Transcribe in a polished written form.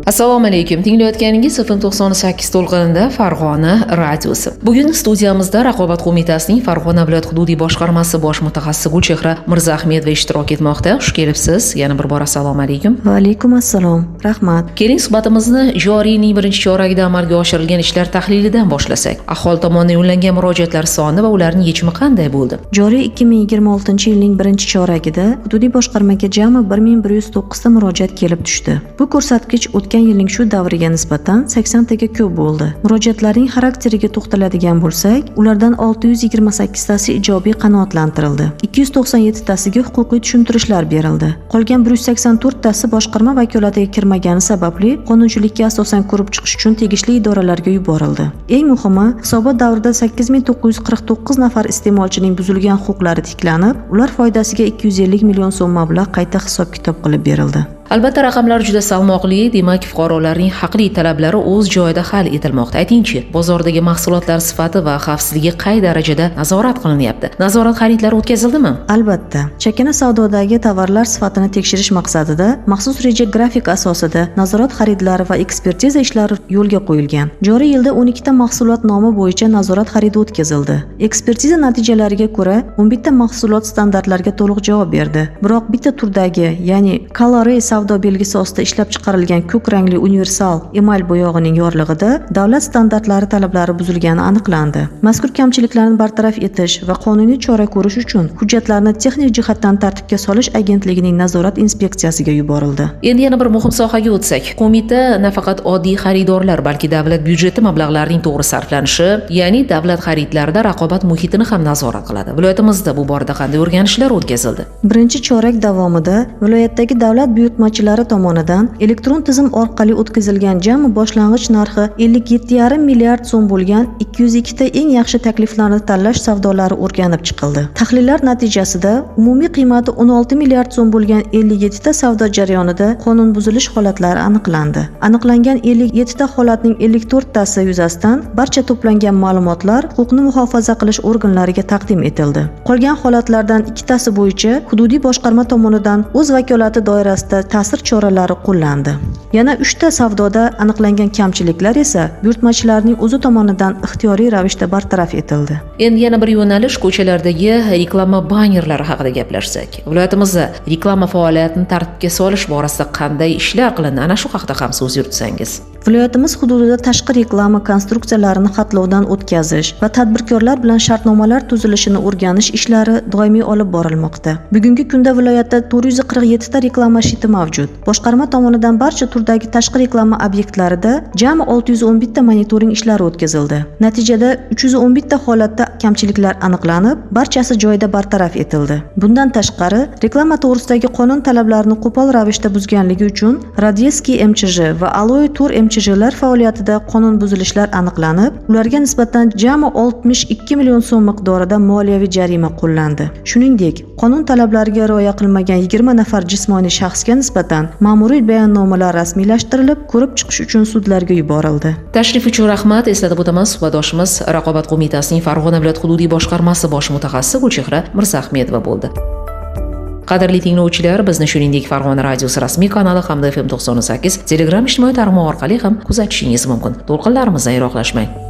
Assalomu alaykum. Tinglayotganingiz FM 98 to'lqinida Farg'ona radiosi. Bugun studiyamizda Raqobat qo'mitasining Farg'ona viloyat hududiy boshqarmasi bosh mutaxassisi Gulchehra Mirzaahmedova ishtirok etmoqda. Xush kelibsiz. Yana bir bor assalomu alaykum. Va alaykum assalom. Rahmat. Keling, suhbatimizni joriy yilning birinchi choragida amalga oshirilgan ishlar tahlilidan boshlasak. Aholi tomonidan yo'llangan murojaatlar soni va ularning yechimi qanday bo'ldi? Joriy 2026-yilning birinchi choragida hududiy boshqarmaga jami 1109 ta murojaat kelib tushdi. Bu ko'rsatkich o'tgan yilning shu davriga nisbatan 80 taga ko'p bo'ldi. Murojaatlarning xarakteriga to'xtaladigan bo'lsak, ulardan 628 tasi ijobiy qanoatlantirildi. 297 tasiga huquqiy tushuntirishlar berildi. Qolgan 184 tasi boshqarma vakolatiga kirmagani sababli qonunchilikka asosan ko'rib chiqish uchun tegishli idoralarga yuborildi. Eng muhimi, hisobot davrida 8949 nafar iste'molchining buzilgan huquqlari tiklanib, ular foydasiga 250 million so'm mablag' qayta hisob-kitob qilib berildi. Albatta, raqamlar juda salmoqli, demak fuqarolarning haqli talablari o'z joyida hal etilmoqda. Aytingchi, bozordagi mahsulotlar sifati va xavfsizligi qay darajada nazorat qilinyapti? Nazorat xaridlari o'tkazildimi? Albatta, chakana savdodagi tovarlar sifatini tekshirish maqsadida maxsus reja grafik asosida nazorat xaridlari va ekspertiza ishlari yo'lga qo'yilgan. Joriy yilda 12 ta mahsulot nomi bo'yicha nazorat xaridi o'tkazildi. Ekspertiza natijalariga ko'ra 11 ta mahsulot standartlarga to'liq javob berdi. Biroq bitta turdagi, ya'ni Colorway savdo belgisi ostida ishlab chiqarilgan ko'k rangli universal emal bo'yog'ining yorlig'ida davlat standartlari talablari buzilgani aniqlandi. Mazkur kamchiliklarni bartaraf etish va qonuniy chora ko'rish uchun hujjatlarni texnik jihatdan tartibga solish agentligining nazorat inspeksiyasiga yuborildi. Endi yana bir muhim sohaga o'tsak, qo'mita nafaqat oddiy xaridorlar, balki davlat byudjeti mablag'larining to'g'ri sarflanishi, ya'ni davlat xaridlarida raqobat muhitini ham nazorat qiladi. Viloyatimizda bu borada qanday o'rganishlar o'tkazildi? Birinchi chorak davomida viloyatdagi davlat buyurtmachilari tomonidan elektron tizim orqali o'tkazilgan jami boshlang'ich narxi 57,5 milliard so'm bo'lgan 202 ta eng yaxshi takliflarni tanlash savdolari o'rganib chiqildi. Tahlillar natijasida umumiy qiymati 16 milliard so'm bo'lgan 57 ta savdo jarayonida qonun buzilish holatlari aniqlandi. Aniqlangan 57 ta holatning 54 tasi yuzasidan barcha to'plangan ma'lumotlar huquqni muhofaza qilish organlariga taqdim etildi. Qolgan holatlardan 2 tasi bo'yicha hududiy boshqarma tomonidan o'z vakolati doirasida ta'sir choralari qo'llandi. Yana 3 ta savdoda aniqlangan kamchiliklar esa buyurtmachilarning o'zi tomonidan ixtiyoriy ravishda bartaraf etildi. Endi yana bir yo'nalish ko'chalardagi reklama bannerlari haqida gaplashsak. Viloyatimizda reklama faoliyatini tartibga solish borasida qanday ishlar qilindi? Ana shu haqida ham so'z yuritsangiz. Viloyatimiz hududida tashqi reklama konstruksiyalarini xatlovdan o'tkazish va tadbirkorlar bilan shartnomalar tuzilishini o'rganish ishlari doimiy olib borilmoqda. Bugungi kunda viloyatda 447 ta reklama shiti mavjud. Boshqarma tomonidan barcha turdagi tashqi reklama obyektlarida jami 611 ta monitoring ishlari o'tkazildi. Natijada 311 ta holatda kamchiliklar aniqlanib, barchasi joyida bartaraf etildi. Bundan tashqari, reklama to'g'risidagi qonun talablarini qo'pol ravishda buzganligi uchun Radiyskiy MChJ va Aloy Tur MChJlar faoliyatida qonun buzilishlar aniqlanib, ularga nisbatan jami 62 million so'm miqdorida moliyaviy jarima qo'llandi. Shuningdek, qonun talablariga rioya qilmagan 20 nafar jismoniy shaxsga nisbatan ma'muriy bayonnomalar rasmiylashtirilib, ko'rib chiqish uchun sudlarga yuborildi. Tashrif uchun rahmat. Eslatib o'taman, suhbatdoshimiz Raqobat qo'mitasining Farg'ona viloyat hududiy boshqarmasi bosh mutaxassisi Gulchehra Mirzaahmedova bo'ldi. Qadrli tinglovchilar, bizni shuningdek Farg'ona radiosi rasmiy kanali hamda FM 98 Telegram ijtimoiy tarmog'i orqali ham kuzatishingiz mumkin. To'lqinlarimizdan yiroqlashmang.